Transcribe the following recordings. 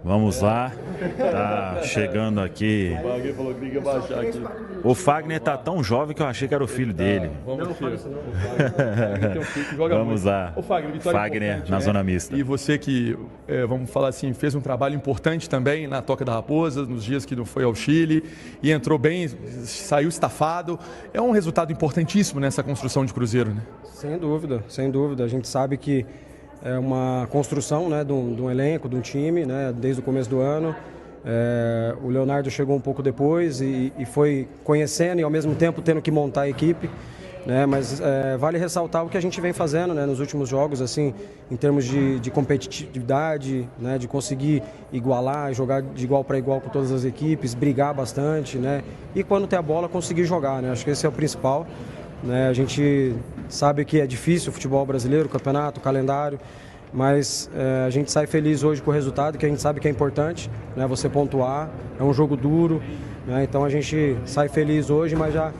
Vamos lá. Tá chegando aqui. O Fagner falou que tem que abaixar aqui. O Fagner tá tão jovem que eu achei que era o filho dele. Vamos, filho. O Fagner tem um filho que joga Vamos muito. lá. O Fagner, vitória Fagner importante, na né? zona mista. E você que, vamos falar assim, fez um trabalho importante também na Toca da Raposa, nos dias que não foi ao Chile, e entrou bem, saiu estafado. É um resultado importantíssimo nessa construção de Cruzeiro, né? Sem dúvida, sem dúvida. A gente sabe que é uma construção, né, de um elenco, de um time, né, desde o começo do ano. O Leonardo chegou um pouco depois e foi conhecendo e ao mesmo tempo tendo que montar a equipe, né, mas vale ressaltar o que a gente vem fazendo, né, nos últimos jogos, assim, em termos de competitividade, né, de conseguir igualar, jogar de igual para igual com todas as equipes, brigar bastante, né, e quando tem a bola conseguir jogar, né, acho que esse é o principal. Né, a gente sabe que é difícil o futebol brasileiro, o campeonato, o calendário, mas a gente sai feliz hoje com o resultado, que a gente sabe que é importante, né, você pontuar, é um jogo duro, né, então a gente sai feliz hoje, mas já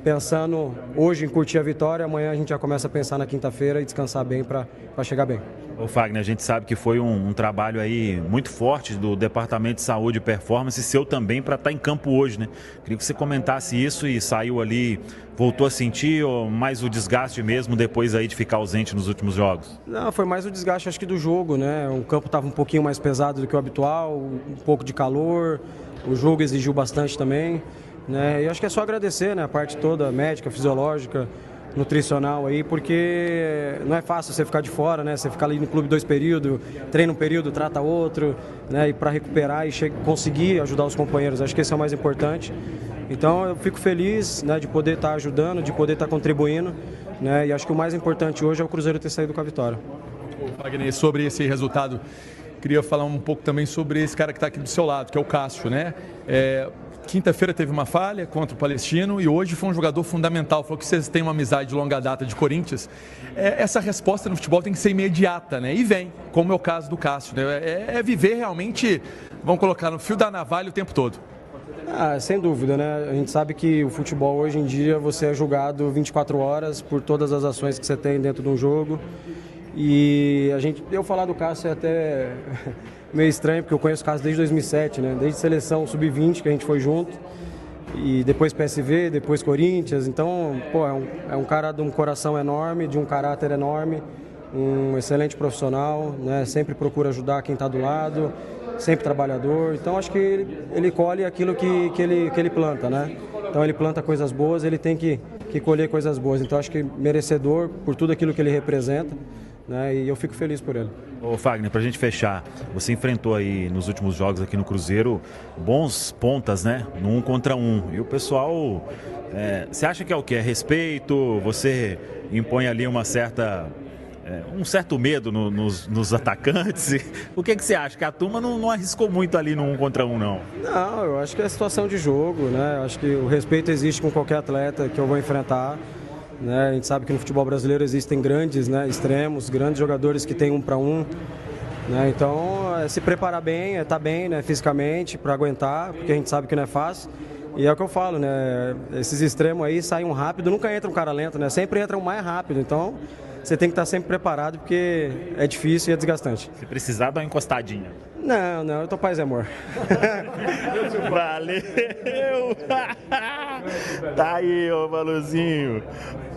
pensando hoje em curtir a vitória, amanhã a gente já começa a pensar na quinta-feira e descansar bem para chegar bem. Ô Fagner, a gente sabe que foi um trabalho aí muito forte do Departamento de Saúde e Performance, seu também, para estar em campo hoje, né? Queria que você comentasse isso e saiu ali, voltou a sentir ou mais o desgaste mesmo depois aí de ficar ausente nos últimos jogos? Não, foi mais o desgaste acho que do jogo, né? O campo estava um pouquinho mais pesado do que o habitual, um pouco de calor, o jogo exigiu bastante também, né? E acho que é só agradecer, né? A parte toda médica, fisiológica, nutricional aí, porque não é fácil você ficar de fora, né? Você ficar ali no clube 2 períodos, treina um período, trata outro, né? E para recuperar e conseguir ajudar os companheiros, acho que esse é o mais importante. Então eu fico feliz, né, de poder estar ajudando, de poder estar contribuindo, né? E acho que o mais importante hoje é o Cruzeiro ter saído com a vitória. Fagner, sobre esse resultado, queria falar um pouco também sobre esse cara que está aqui do seu lado, que é o Cássio, né? Quinta-feira teve uma falha contra o Palestino e hoje foi um jogador fundamental. Falou que vocês têm uma amizade de longa data de Corinthians. Essa resposta no futebol tem que ser imediata, né? E vem, como é o caso do Cássio, né? É viver realmente, vamos colocar no fio da navalha o tempo todo. Sem dúvida, né? A gente sabe que o futebol hoje em dia você é julgado 24 horas por todas as ações que você tem dentro de um jogo. E eu falar do Cássio é até meio estranho, porque eu conheço o Cássio desde 2007, né? Desde seleção sub-20 que a gente foi junto. E depois PSV, depois Corinthians. Então, pô, é um cara de um coração enorme, de um caráter enorme, um excelente profissional, né? Sempre procura ajudar quem está do lado, sempre trabalhador. Então, acho que ele colhe aquilo que ele planta, né? Então, ele planta coisas boas, ele tem que colher coisas boas. Então, acho que merecedor por tudo aquilo que ele representa, né? E eu fico feliz por ele. Ô Fagner, pra gente fechar, você enfrentou aí nos últimos jogos aqui no Cruzeiro bons pontas, né? No 1 contra 1. E o pessoal, você acha que é o quê? É respeito? Você impõe ali um certo medo nos atacantes? O que você acha? Que a turma não arriscou muito ali no 1 contra 1, não? Não, eu acho que é situação de jogo, né? Eu acho que o respeito existe com qualquer atleta que eu vou enfrentar. Né? A gente sabe que no futebol brasileiro existem grandes, né, extremos, grandes jogadores que têm 1 para 1. Né? Então, se preparar bem, estar bem, né, fisicamente para aguentar, porque a gente sabe que não é fácil. E é o que eu falo, né? Esses extremos aí saem rápido, nunca entra um cara lento, né? Sempre entra um mais rápido. Então, você tem que estar sempre preparado, porque é difícil e é desgastante. Se precisar, dá uma encostadinha. Não, eu tô paz e amor. Valeu! Tá aí, ô Valuzinho.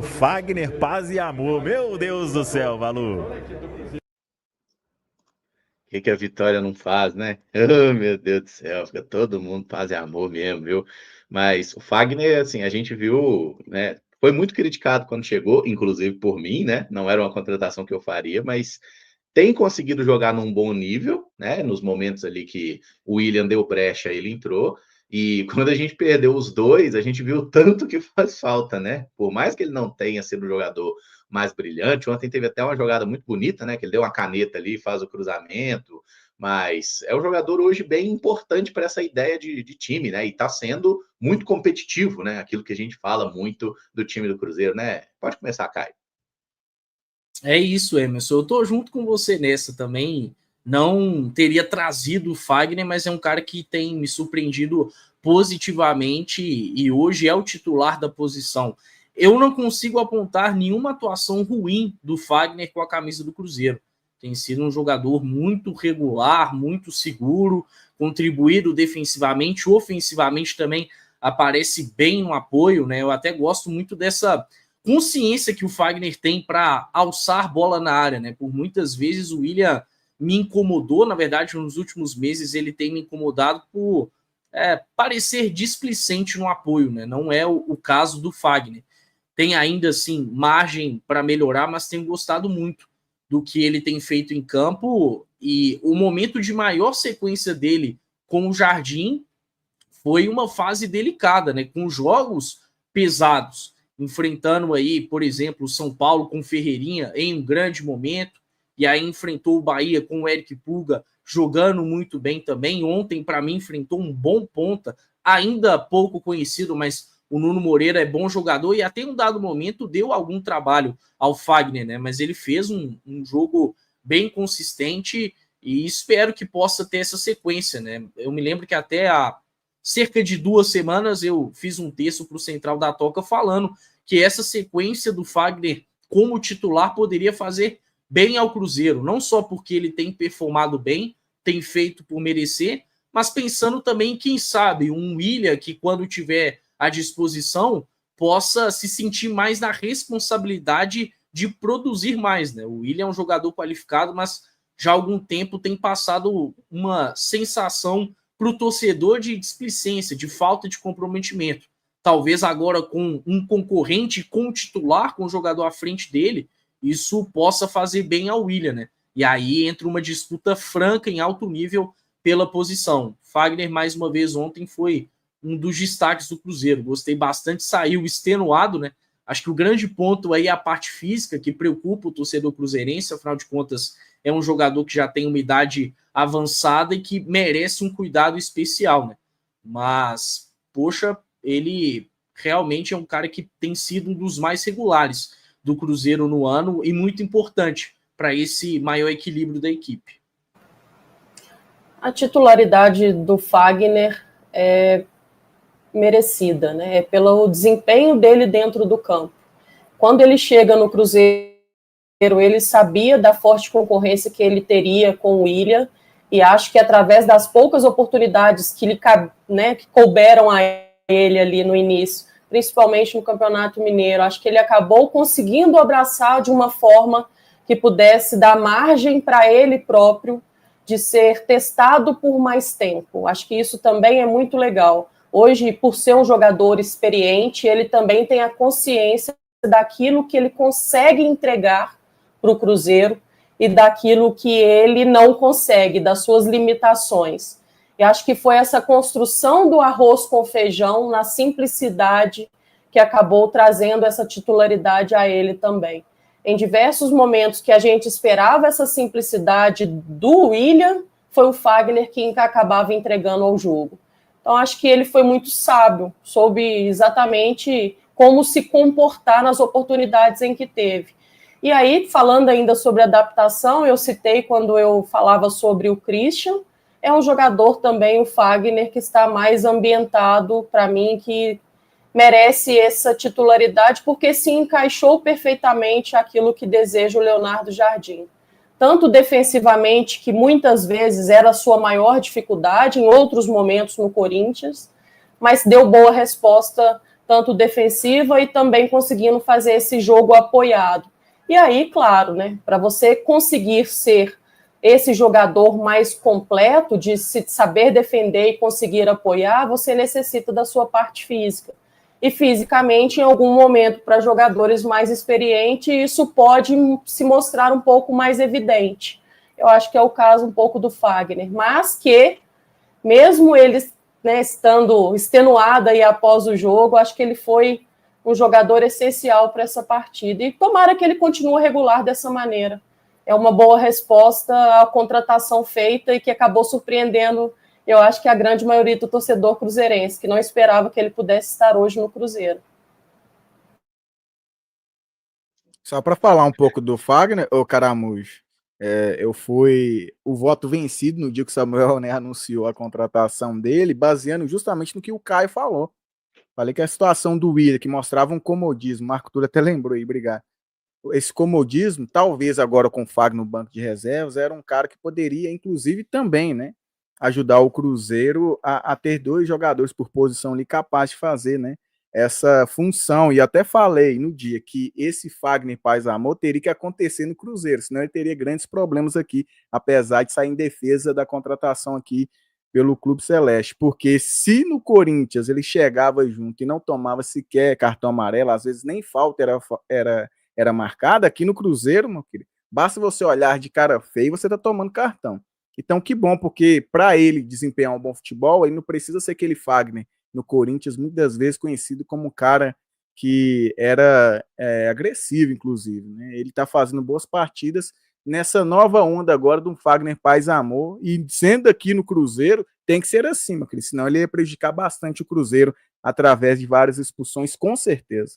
Fagner, paz e amor. Meu Deus do céu, Valu. O que a vitória não faz, né? Oh, meu Deus do céu, fica todo mundo paz e amor mesmo, viu? Mas o Fagner, assim, a gente viu, né? Foi muito criticado quando chegou, inclusive por mim, né? Não era uma contratação que eu faria, mas tem conseguido jogar num bom nível, né? Nos momentos ali que o William deu brecha, ele entrou. E quando a gente perdeu os dois, a gente viu o tanto que faz falta, né? Por mais que ele não tenha sido um jogador mais brilhante, ontem teve até uma jogada muito bonita, né? Que ele deu uma caneta ali, faz o cruzamento, mas é um jogador hoje bem importante para essa ideia de time, né? E está sendo muito competitivo, né? Aquilo que a gente fala muito do time do Cruzeiro, né? Pode começar, Caio. É isso, Emerson. Eu tô junto com você nessa também. Não teria trazido o Fagner, mas é um cara que tem me surpreendido positivamente e hoje é o titular da posição. Eu não consigo apontar nenhuma atuação ruim do Fagner com a camisa do Cruzeiro. Tem sido um jogador muito regular, muito seguro, contribuído defensivamente, ofensivamente também aparece bem no apoio, né? Eu até gosto muito dessa consciência que o Fagner tem para alçar bola na área, né? Por muitas vezes o William me incomodou, na verdade, nos últimos meses ele tem me incomodado por parecer displicente no apoio, né? Não é o caso do Fagner. Tem ainda, assim, margem para melhorar, mas tenho gostado muito do que ele tem feito em campo, e o momento de maior sequência dele com o Jardim foi uma fase delicada, né? Com jogos pesados, enfrentando aí, por exemplo, o São Paulo com o Ferreirinha em um grande momento, e aí enfrentou o Bahia com o Eric Pulga jogando muito bem também. Ontem, para mim, enfrentou um bom ponta, ainda pouco conhecido, mas o Nuno Moreira é bom jogador e até em um dado momento deu algum trabalho ao Fagner, né? Mas ele fez um jogo bem consistente e espero que possa ter essa sequência, né? Eu me lembro que até há cerca de 2 semanas eu fiz um texto para o Central da Toca falando que essa sequência do Fagner como titular poderia fazer bem ao Cruzeiro, não só porque ele tem performado bem, tem feito por merecer, mas pensando também, quem sabe, um William que quando tiver à disposição possa se sentir mais na responsabilidade de produzir mais, né? O William é um jogador qualificado, mas já há algum tempo tem passado uma sensação para o torcedor de displicência, de falta de comprometimento. Talvez agora com um concorrente, com o titular, com o jogador à frente dele, isso possa fazer bem ao William, né? E aí entra uma disputa franca em alto nível pela posição. Fagner, mais uma vez, ontem foi um dos destaques do Cruzeiro. Gostei bastante, saiu extenuado, né? Acho que o grande ponto aí é a parte física, que preocupa o torcedor cruzeirense, afinal de contas, é um jogador que já tem uma idade avançada e que merece um cuidado especial, né? Mas, poxa, ele realmente é um cara que tem sido um dos mais regulares do Cruzeiro no ano e muito importante para esse maior equilíbrio da equipe. A titularidade do Fagner é merecida, né? É pelo desempenho dele dentro do campo. Quando ele chega no Cruzeiro, ele sabia da forte concorrência que ele teria com o William, e acho que através das poucas oportunidades que que couberam a ele ali no início, principalmente no Campeonato Mineiro, acho que ele acabou conseguindo abraçar de uma forma que pudesse dar margem para ele próprio de ser testado por mais tempo. Acho que isso também é muito legal. Hoje, por ser um jogador experiente, ele também tem a consciência daquilo que ele consegue entregar para o Cruzeiro e daquilo que ele não consegue, das suas limitações. E acho que foi essa construção do arroz com feijão, na simplicidade, que acabou trazendo essa titularidade a ele também. Em diversos momentos que a gente esperava essa simplicidade do William, foi o Fagner quem acabava entregando ao jogo. Então, acho que ele foi muito sábio, soube exatamente como se comportar nas oportunidades em que teve. E aí, falando ainda sobre adaptação, eu citei quando eu falava sobre o Christian, é um jogador também, o Fagner, que está mais ambientado, para mim, que merece essa titularidade, porque se encaixou perfeitamente aquilo que deseja o Leonardo Jardim. Tanto defensivamente, que muitas vezes era a sua maior dificuldade, em outros momentos no Corinthians, mas deu boa resposta, tanto defensiva e também conseguindo fazer esse jogo apoiado. E aí, claro, né, para você conseguir ser esse jogador mais completo, de se saber defender e conseguir apoiar, você necessita da sua parte física. E fisicamente, em algum momento, para jogadores mais experientes, isso pode se mostrar um pouco mais evidente. Eu acho que é o caso um pouco do Fagner, mas que, mesmo ele, né, estando extenuado aí após o jogo, acho que ele foi um jogador essencial para essa partida. E tomara que ele continue regular dessa maneira. É uma boa resposta à contratação feita e que acabou surpreendendo, eu acho que a grande maioria do torcedor cruzeirense, que não esperava que ele pudesse estar hoje no Cruzeiro. Só para falar um pouco do Fagner, ô Caramuz, eu fui o voto vencido no dia que o Samuel, né, anunciou a contratação dele, baseando justamente no que o Caio falou. Falei que a situação do Willian, que mostrava um comodismo, Marco Túlio até lembrou aí, obrigado. esse comodismo, talvez agora com o Fagner no banco de reservas, era um cara que poderia, inclusive, também, né, ajudar o Cruzeiro a ter 2 jogadores por posição ali capazes de fazer, né, essa função. E até falei no dia que esse Fagner Paz Amor teria que acontecer no Cruzeiro, senão ele teria grandes problemas aqui, apesar de sair em defesa da contratação aqui pelo Clube Celeste, porque se no Corinthians ele chegava junto e não tomava sequer cartão amarelo, às vezes nem falta era marcada, aqui no Cruzeiro, meu querido, basta você olhar de cara feia e você tá tomando cartão. Então que bom, porque para ele desempenhar um bom futebol, ele não precisa ser aquele Fagner no Corinthians, muitas vezes conhecido como um cara que era agressivo, inclusive, né? Ele tá fazendo boas partidas nessa nova onda agora do Fagner Paz Amor, e sendo aqui no Cruzeiro, tem que ser assim, meu querido, senão ele ia prejudicar bastante o Cruzeiro através de várias expulsões, com certeza.